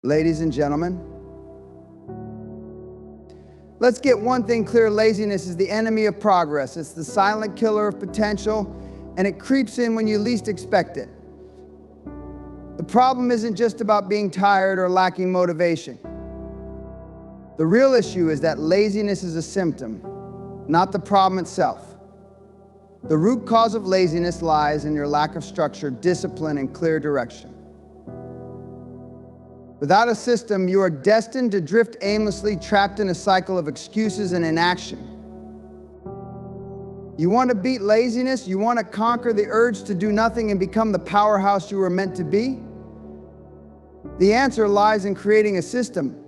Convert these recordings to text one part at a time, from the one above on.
Ladies and gentlemen, let's get one thing clear. Laziness is the enemy of progress. It's the silent killer of potential, and it creeps in when you least expect it. The problem isn't just about being tired or lacking motivation. The real issue is that laziness is a symptom, not the problem itself. The root cause of laziness lies in your lack of structure, discipline, and clear direction. Without a system, you are destined to drift aimlessly, trapped in a cycle of excuses and inaction. You want to beat laziness? You want to conquer the urge to do nothing and become the powerhouse you were meant to be? The answer lies in creating a system.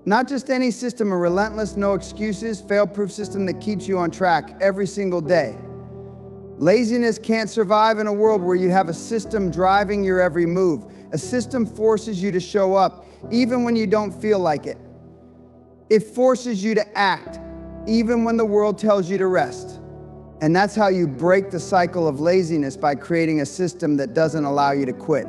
Not just any system, a relentless, no excuses, fail-proof system that keeps you on track every single day. Laziness can't survive in a world where you have a system driving your every move. A system forces you to show up, even when you don't feel like it. It forces you to act, even when the world tells you to rest. And that's how you break the cycle of laziness, by creating a system that doesn't allow you to quit.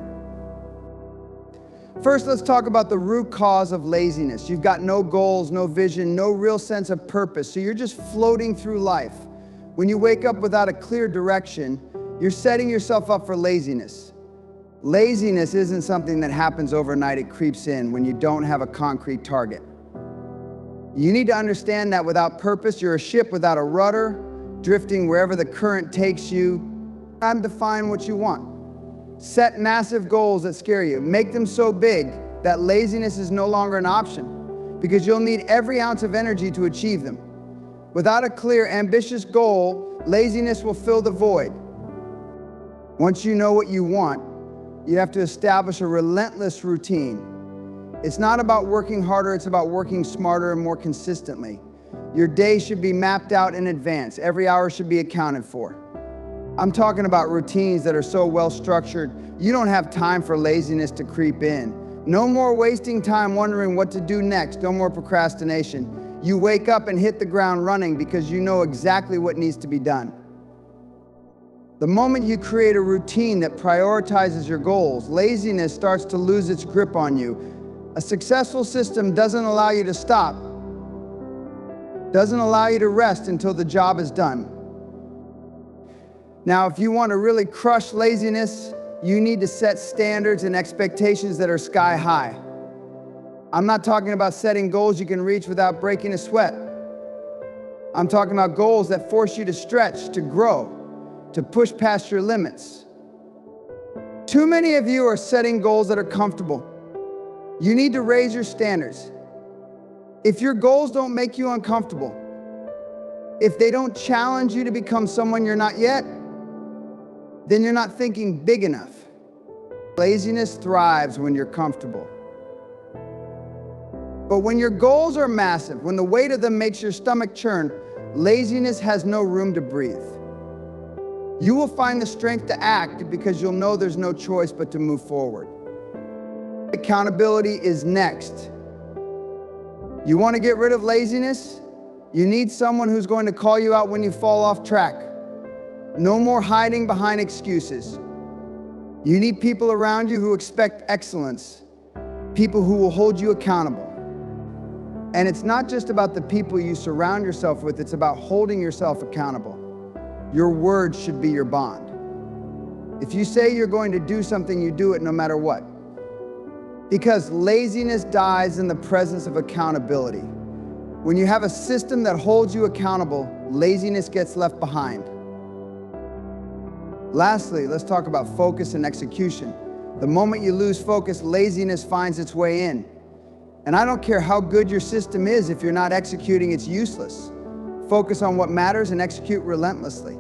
First, let's talk about the root cause of laziness. You've got no goals, no vision, no real sense of purpose, so you're just floating through life. When you wake up without a clear direction, you're setting yourself up for laziness. Laziness isn't something that happens overnight. It creeps in when you don't have a concrete target. You need to understand that without purpose, you're a ship without a rudder, drifting wherever the current takes you. Time to find what you want. Set massive goals that scare you. Make them so big that laziness is no longer an option, because you'll need every ounce of energy to achieve them. Without a clear, ambitious goal, laziness will fill the void. Once you know what you want, you have to establish a relentless routine. It's not about working harder, it's about working smarter and more consistently. Your day should be mapped out in advance. Every hour should be accounted for. I'm talking about routines that are so well structured, you don't have time for laziness to creep in. No more wasting time wondering what to do next. No more procrastination. You wake up and hit the ground running because you know exactly what needs to be done. The moment you create a routine that prioritizes your goals, laziness starts to lose its grip on you. A successful system doesn't allow you to stop, doesn't allow you to rest until the job is done. Now, if you want to really crush laziness, you need to set standards and expectations that are sky high. I'm not talking about setting goals you can reach without breaking a sweat. I'm talking about goals that force you to stretch, to grow, to push past your limits. Too many of you are setting goals that are comfortable. You need to raise your standards. If your goals don't make you uncomfortable, if they don't challenge you to become someone you're not yet, then you're not thinking big enough. Laziness thrives when you're comfortable. But when your goals are massive, when the weight of them makes your stomach churn, laziness has no room to breathe. You will find the strength to act because you'll know there's no choice but to move forward. Accountability is next. You want to get rid of laziness? You need someone who's going to call you out when you fall off track. No more hiding behind excuses. You need people around you who expect excellence, people who will hold you accountable. And it's not just about the people you surround yourself with, it's about holding yourself accountable. Your words should be your bond. If you say you're going to do something, you do it no matter what. Because laziness dies in the presence of accountability. When you have a system that holds you accountable, laziness gets left behind. Lastly, let's talk about focus and execution. The moment you lose focus, laziness finds its way in. And I don't care how good your system is, if you're not executing, it's useless. Focus on what matters and execute relentlessly.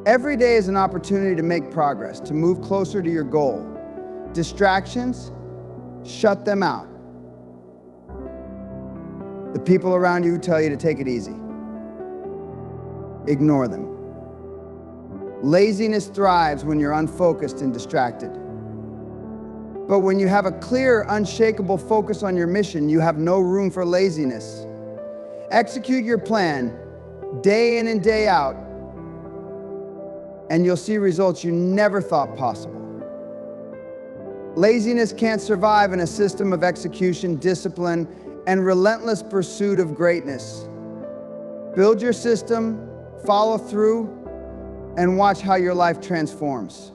Every day is an opportunity to make progress, to move closer to your goal. Distractions, shut them out. The people around you who tell you to take it easy, ignore them. Laziness thrives when you're unfocused and distracted. But when you have a clear, unshakable focus on your mission, you have no room for laziness. Execute your plan day in and day out, and you'll see results you never thought possible. Laziness can't survive in a system of execution, discipline, and relentless pursuit of greatness. Build your system, follow through, and watch how your life transforms.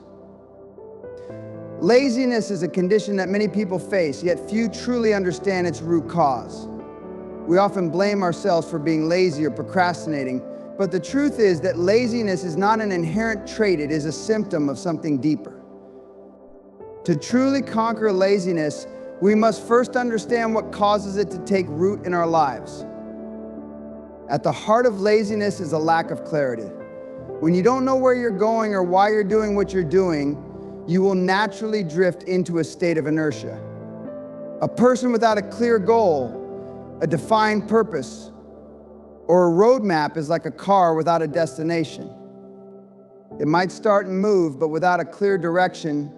Laziness is a condition that many people face, yet few truly understand its root cause. We often blame ourselves for being lazy or procrastinating, but the truth is that laziness is not an inherent trait, it is a symptom of something deeper. To truly conquer laziness, we must first understand what causes it to take root in our lives. At the heart of laziness is a lack of clarity. When you don't know where you're going or why you're doing what you're doing, you will naturally drift into a state of inertia. A person without a clear goal, a defined purpose, or a roadmap is like a car without a destination. It might start and move, but without a clear direction,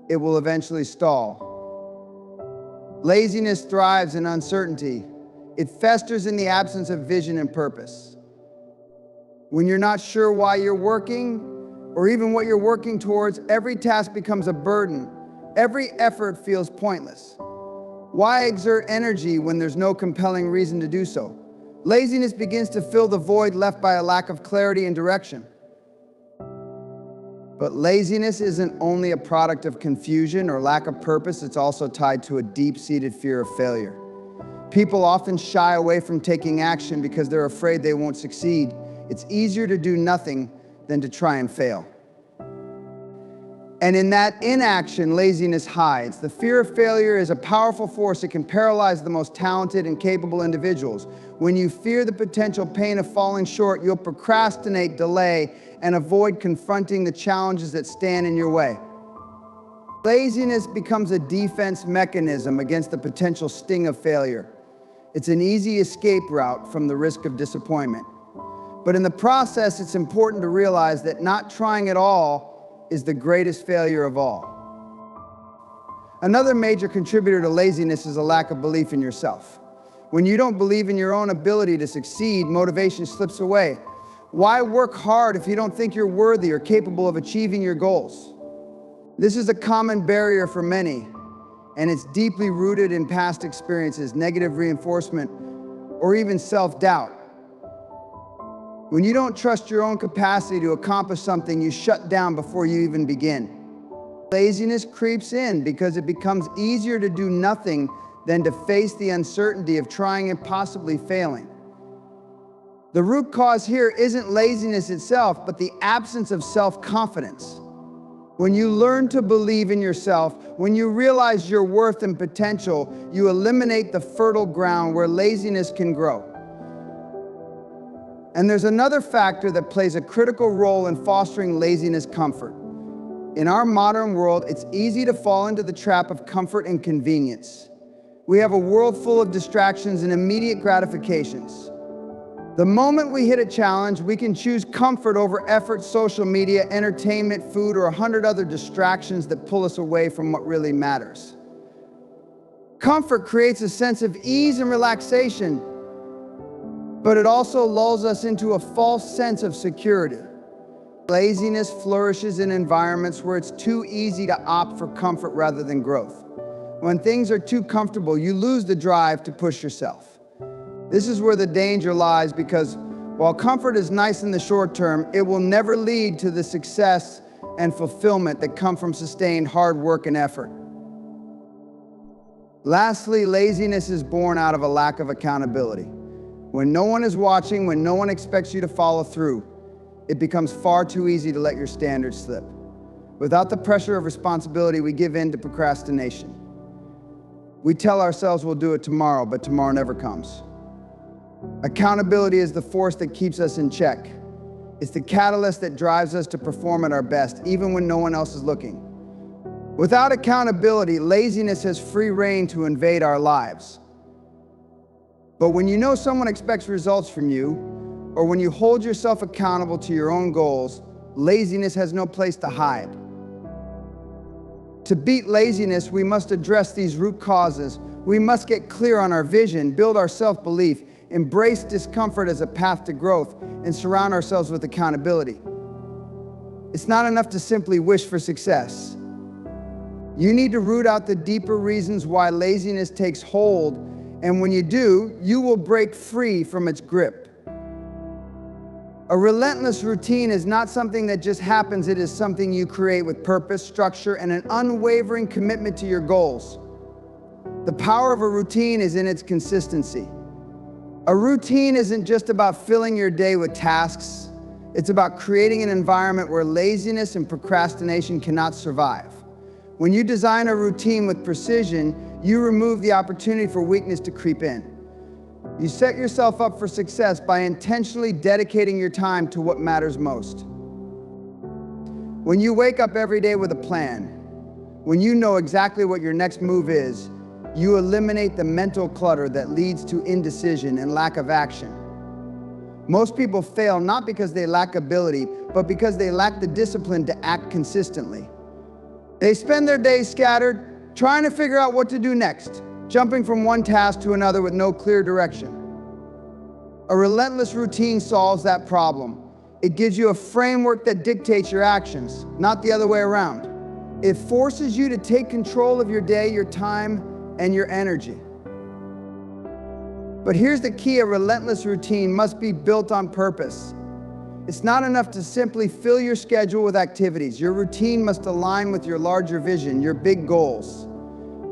it will eventually stall. Laziness thrives in uncertainty. It festers in the absence of vision and purpose. When you're not sure why you're working, or even what you're working towards, every task becomes a burden. Every effort feels pointless. Why exert energy when there's no compelling reason to do so? Laziness begins to fill the void left by a lack of clarity and direction. But laziness isn't only a product of confusion or lack of purpose, it's also tied to a deep-seated fear of failure. People often shy away from taking action because they're afraid they won't succeed. It's easier to do nothing than to try and fail. And in that inaction, laziness hides. The fear of failure is a powerful force. It can paralyze the most talented and capable individuals. When you fear the potential pain of falling short, you'll procrastinate, delay, and avoid confronting the challenges that stand in your way. Laziness becomes a defense mechanism against the potential sting of failure. It's an easy escape route from the risk of disappointment. But in the process, it's important to realize that not trying at all is the greatest failure of all. Another major contributor to laziness is a lack of belief in yourself. When you don't believe in your own ability to succeed, motivation slips away. Why work hard if you don't think you're worthy or capable of achieving your goals? This is a common barrier for many, and it's deeply rooted in past experiences, negative reinforcement, or even self-doubt. When you don't trust your own capacity to accomplish something, you shut down before you even begin. Laziness creeps in because it becomes easier to do nothing than to face the uncertainty of trying and possibly failing. The root cause here isn't laziness itself, but the absence of self-confidence. When you learn to believe in yourself, when you realize your worth and potential, you eliminate the fertile ground where laziness can grow. And there's another factor that plays a critical role in fostering laziness comfort. In our modern world, it's easy to fall into the trap of comfort and convenience. We have a world full of distractions and immediate gratifications. The moment we hit a challenge, we can choose comfort over effort, social media, entertainment, food, or 100 other distractions that pull us away from what really matters. Comfort creates a sense of ease and relaxation, but it also lulls us into a false sense of security. Laziness flourishes in environments where it's too easy to opt for comfort rather than growth. When things are too comfortable, you lose the drive to push yourself. This is where the danger lies, because while comfort is nice in the short term, it will never lead to the success and fulfillment that come from sustained hard work and effort. Lastly, laziness is born out of a lack of accountability. When no one is watching, when no one expects you to follow through, it becomes far too easy to let your standards slip. Without the pressure of responsibility, we give in to procrastination. We tell ourselves we'll do it tomorrow, but tomorrow never comes. Accountability is the force that keeps us in check. It's the catalyst that drives us to perform at our best, even when no one else is looking. Without accountability, laziness has free rein to invade our lives. But when you know someone expects results from you, or when you hold yourself accountable to your own goals, laziness has no place to hide. To beat laziness, we must address these root causes. We must get clear on our vision, build our self-belief, embrace discomfort as a path to growth, and surround ourselves with accountability. It's not enough to simply wish for success. You need to root out the deeper reasons why laziness takes hold, and when you do, you will break free from its grip. A relentless routine is not something that just happens, it is something you create with purpose, structure, and an unwavering commitment to your goals. The power of a routine is in its consistency. A routine isn't just about filling your day with tasks, it's about creating an environment where laziness and procrastination cannot survive. When you design a routine with precision, you remove the opportunity for weakness to creep in. You set yourself up for success by intentionally dedicating your time to what matters most. When you wake up every day with a plan, when you know exactly what your next move is, you eliminate the mental clutter that leads to indecision and lack of action. Most people fail not because they lack ability, but because they lack the discipline to act consistently. They spend their days scattered, trying to figure out what to do next, jumping from one task to another with no clear direction. A relentless routine solves that problem. It gives you a framework that dictates your actions, not the other way around. It forces you to take control of your day, your time, and your energy. But here's the key: a relentless routine must be built on purpose. It's not enough to simply fill your schedule with activities. Your routine must align with your larger vision, your big goals.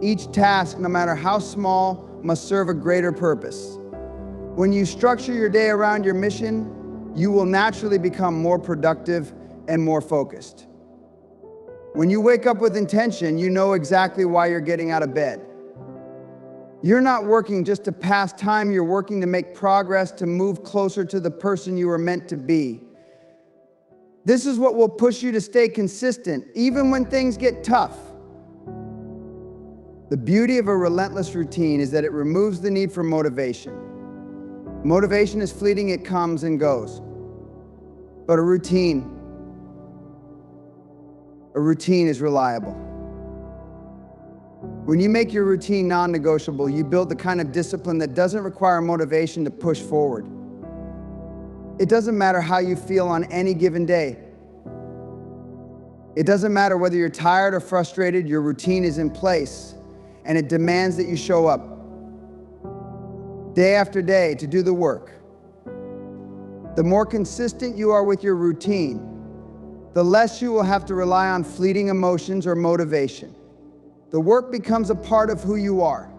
Each task, no matter how small, must serve a greater purpose. When you structure your day around your mission, you will naturally become more productive and more focused. When you wake up with intention, you know exactly why you're getting out of bed. You're not working just to pass time, you're working to make progress, to move closer to the person you were meant to be. This is what will push you to stay consistent, even when things get tough. The beauty of a relentless routine is that it removes the need for motivation. Motivation is fleeting, it comes and goes. But a routine is reliable. When you make your routine non-negotiable, you build the kind of discipline that doesn't require motivation to push forward. It doesn't matter how you feel on any given day. It doesn't matter whether you're tired or frustrated, your routine is in place, and it demands that you show up day after day to do the work. The more consistent you are with your routine, the less you will have to rely on fleeting emotions or motivation. The work becomes a part of who you are.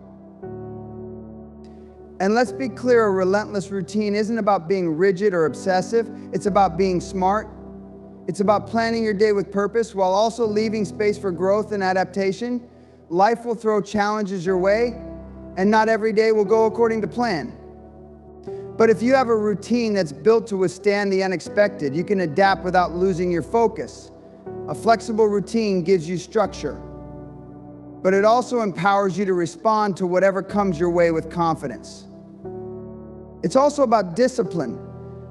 And let's be clear, a relentless routine isn't about being rigid or obsessive. It's about being smart. It's about planning your day with purpose while also leaving space for growth and adaptation. Life will throw challenges your way, and not every day will go according to plan. But if you have a routine that's built to withstand the unexpected, you can adapt without losing your focus. A flexible routine gives you structure, but it also empowers you to respond to whatever comes your way with confidence. It's also about discipline.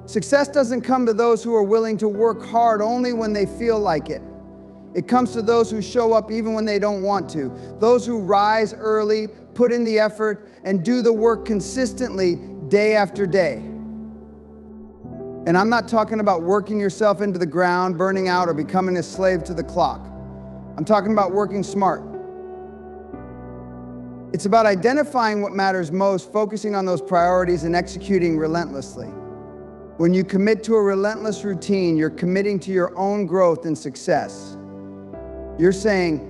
Success doesn't come to those who are willing to work hard only when they feel like it. It comes to those who show up even when they don't want to. Those who rise early, put in the effort, and do the work consistently day after day. And I'm not talking about working yourself into the ground, burning out, or becoming a slave to the clock. I'm talking about working smart. It's about identifying what matters most, focusing on those priorities, and executing relentlessly. When you commit to a relentless routine, you're committing to your own growth and success. You're saying,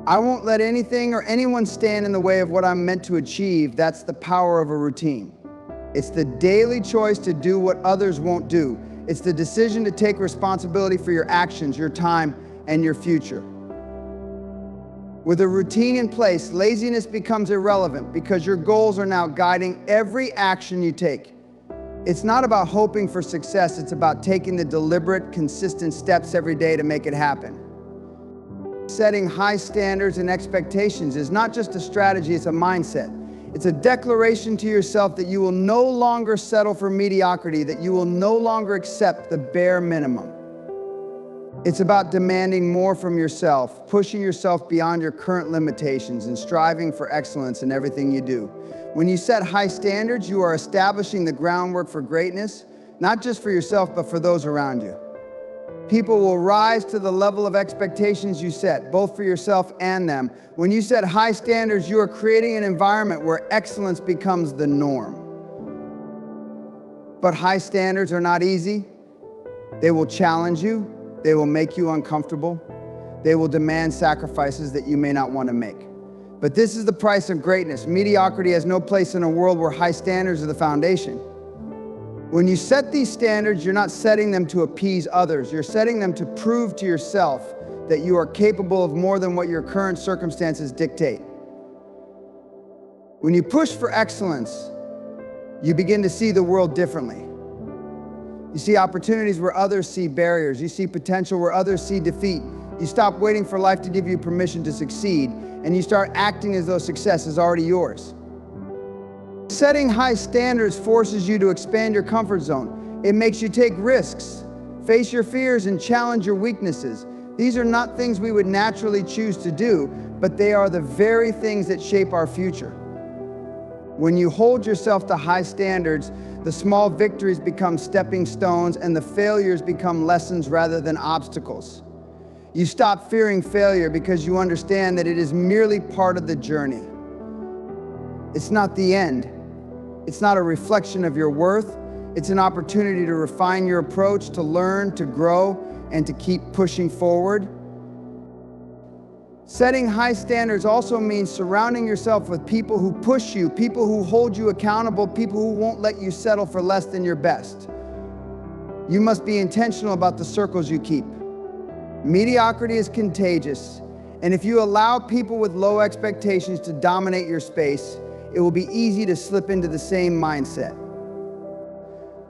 I won't let anything or anyone stand in the way of what I'm meant to achieve. That's the power of a routine. It's the daily choice to do what others won't do. It's the decision to take responsibility for your actions, your time, and your future. With a routine in place, laziness becomes irrelevant because your goals are now guiding every action you take. It's not about hoping for success, it's about taking the deliberate, consistent steps every day to make it happen. Setting high standards and expectations is not just a strategy, it's a mindset. It's a declaration to yourself that you will no longer settle for mediocrity, that you will no longer accept the bare minimum. It's about demanding more from yourself, pushing yourself beyond your current limitations, and striving for excellence in everything you do. When you set high standards, you are establishing the groundwork for greatness, not just for yourself, but for those around you. People will rise to the level of expectations you set, both for yourself and them. When you set high standards, you are creating an environment where excellence becomes the norm. But high standards are not easy. They will challenge you. They will make you uncomfortable. They will demand sacrifices that you may not want to make. But this is the price of greatness. Mediocrity has no place in a world where high standards are the foundation. When you set these standards, you're not setting them to appease others. You're setting them to prove to yourself that you are capable of more than what your current circumstances dictate. When you push for excellence, you begin to see the world differently. You see opportunities where others see barriers. You see potential where others see defeat. You stop waiting for life to give you permission to succeed, and you start acting as though success is already yours. Setting high standards forces you to expand your comfort zone. It makes you take risks, face your fears, and challenge your weaknesses. These are not things we would naturally choose to do, but they are the very things that shape our future. When you hold yourself to high standards, the small victories become stepping stones, and the failures become lessons rather than obstacles. You stop fearing failure because you understand that it is merely part of the journey. It's not the end. It's not a reflection of your worth. It's an opportunity to refine your approach, to learn, to grow, and to keep pushing forward. Setting high standards also means surrounding yourself with people who push you, people who hold you accountable, people who won't let you settle for less than your best. You must be intentional about the circles you keep. Mediocrity is contagious, and if you allow people with low expectations to dominate your space, it will be easy to slip into the same mindset.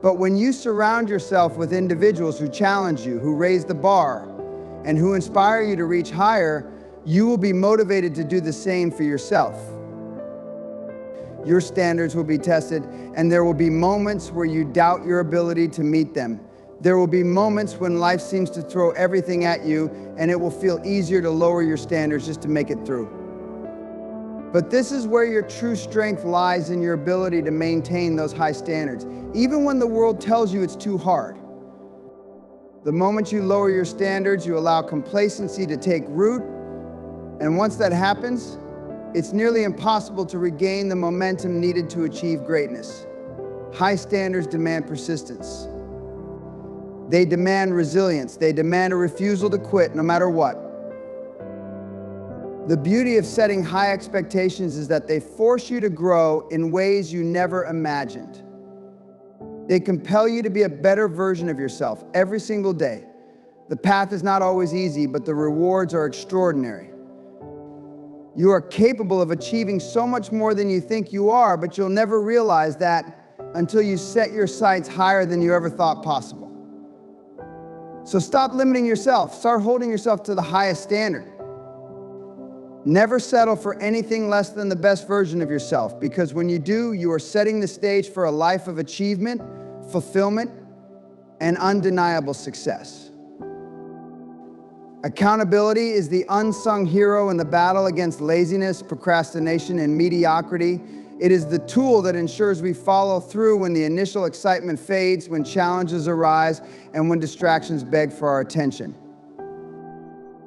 But when you surround yourself with individuals who challenge you, who raise the bar, and who inspire you to reach higher, you will be motivated to do the same for yourself. Your standards will be tested, and there will be moments where you doubt your ability to meet them. There will be moments when life seems to throw everything at you, and it will feel easier to lower your standards just to make it through. But this is where your true strength lies, in your ability to maintain those high standards, even when the world tells you it's too hard. The moment you lower your standards, you allow complacency to take root, and once that happens, it's nearly impossible to regain the momentum needed to achieve greatness. High standards demand persistence. They demand resilience. They demand a refusal to quit no matter what. The beauty of setting high expectations is that they force you to grow in ways you never imagined. They compel you to be a better version of yourself every single day. The path is not always easy, but the rewards are extraordinary. You are capable of achieving so much more than you think you are, but you'll never realize that until you set your sights higher than you ever thought possible. So stop limiting yourself. Start holding yourself to the highest standard. Never settle for anything less than the best version of yourself, because when you do, you are setting the stage for a life of achievement, fulfillment, and undeniable success. Accountability is the unsung hero in the battle against laziness, procrastination, and mediocrity. It is the tool that ensures we follow through when the initial excitement fades, when challenges arise, and when distractions beg for our attention.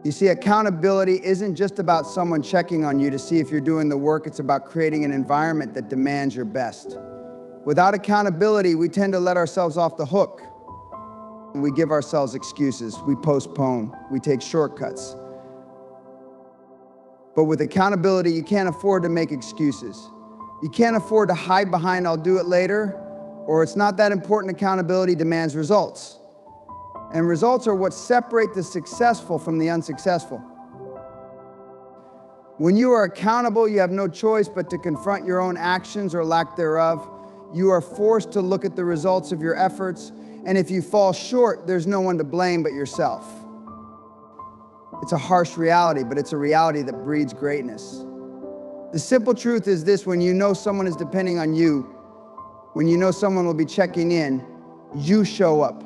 You see, accountability isn't just about someone checking on you to see if you're doing the work. It's about creating an environment that demands your best. Without accountability, we tend to let ourselves off the hook. We give ourselves excuses. We postpone. We take shortcuts. But with accountability, you can't afford to make excuses. You can't afford to hide behind "I'll do it later," or "it's not that important." Accountability demands results. And results are what separate the successful from the unsuccessful. When you are accountable, you have no choice but to confront your own actions or lack thereof. You are forced to look at the results of your efforts, and if you fall short, there's no one to blame but yourself. It's a harsh reality, but it's a reality that breeds greatness. The simple truth is this: when you know someone is depending on you, when you know someone will be checking in, you show up.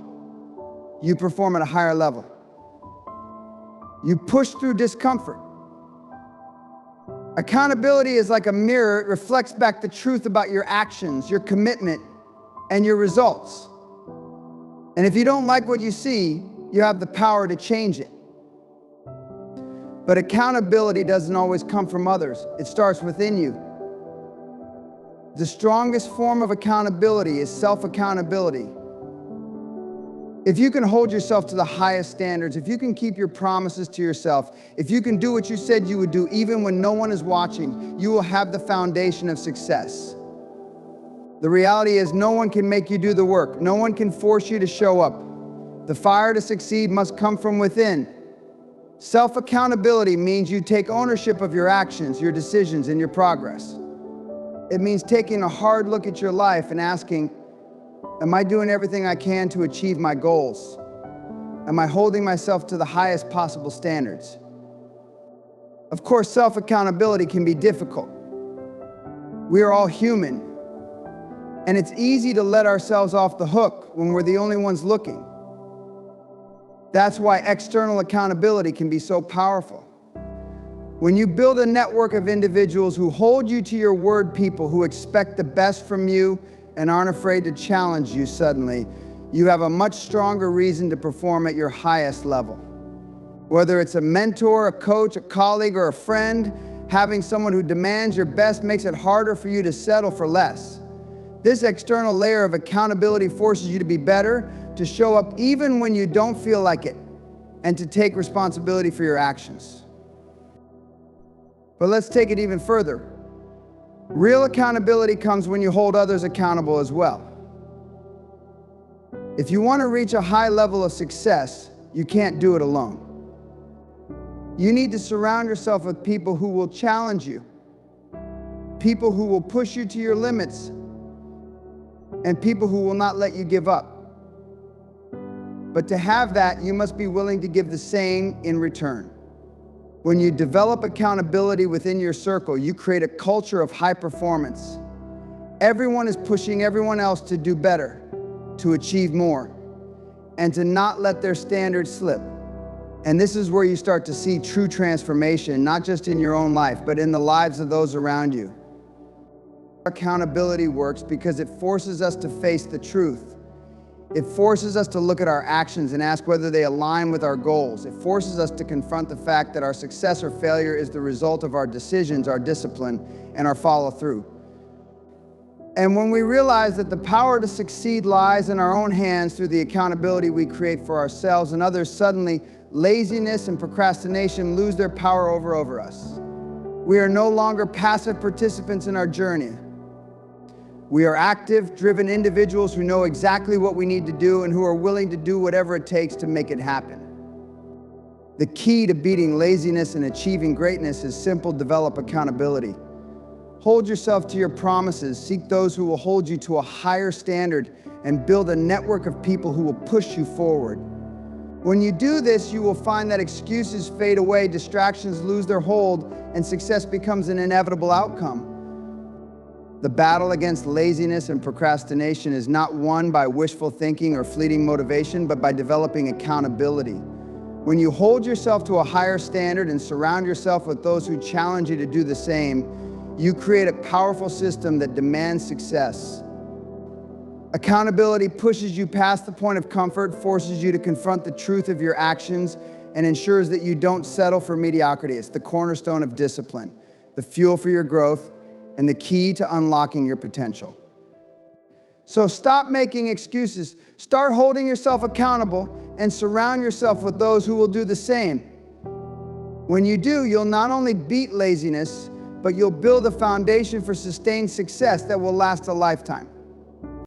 You perform at a higher level. You push through discomfort. Accountability is like a mirror. It reflects back the truth about your actions, your commitment, and your results. And if you don't like what you see, you have the power to change it. But accountability doesn't always come from others. It starts within you. The strongest form of accountability is self-accountability. If you can hold yourself to the highest standards, if you can keep your promises to yourself, if you can do what you said you would do even when no one is watching, you will have the foundation of success. The reality is no one can make you do the work. No one can force you to show up. The fire to succeed must come from within. Self-accountability means you take ownership of your actions, your decisions, and your progress. It means taking a hard look at your life and asking, am I doing everything I can to achieve my goals? Am I holding myself to the highest possible standards? Of course, self-accountability can be difficult. We are all human, and it's easy to let ourselves off the hook when we're the only ones looking. That's why external accountability can be so powerful. When you build a network of individuals who hold you to your word, people who expect the best from you and aren't afraid to challenge you, suddenly, you have a much stronger reason to perform at your highest level. Whether it's a mentor, a coach, a colleague, or a friend, having someone who demands your best makes it harder for you to settle for less. This external layer of accountability forces you to be better, to show up even when you don't feel like it, and to take responsibility for your actions. But let's take it even further. Real accountability comes when you hold others accountable as well. If you want to reach a high level of success, you can't do it alone. You need to surround yourself with people who will challenge you, people who will push you to your limits, and people who will not let you give up. But to have that, you must be willing to give the same in return. When you develop accountability within your circle, you create a culture of high performance. Everyone is pushing everyone else to do better, to achieve more, and to not let their standards slip. And this is where you start to see true transformation, not just in your own life, but in the lives of those around you. Accountability works because it forces us to face the truth. It forces us to look at our actions and ask whether they align with our goals. It forces us to confront the fact that our success or failure is the result of our decisions, our discipline, and our follow-through. And when we realize that the power to succeed lies in our own hands through the accountability we create for ourselves and others, suddenly laziness and procrastination lose their power over us. We are no longer passive participants in our journey. We are active, driven individuals who know exactly what we need to do and who are willing to do whatever it takes to make it happen. The key to beating laziness and achieving greatness is simple: develop accountability. Hold yourself to your promises, seek those who will hold you to a higher standard, and build a network of people who will push you forward. When you do this, you will find that excuses fade away, distractions lose their hold, and success becomes an inevitable outcome. The battle against laziness and procrastination is not won by wishful thinking or fleeting motivation, but by developing accountability. When you hold yourself to a higher standard and surround yourself with those who challenge you to do the same, you create a powerful system that demands success. Accountability pushes you past the point of comfort, forces you to confront the truth of your actions, and ensures that you don't settle for mediocrity. It's the cornerstone of discipline, the fuel for your growth, and the key to unlocking your potential. So stop making excuses. Start holding yourself accountable and surround yourself with those who will do the same. When you do, you'll not only beat laziness, but you'll build a foundation for sustained success that will last a lifetime.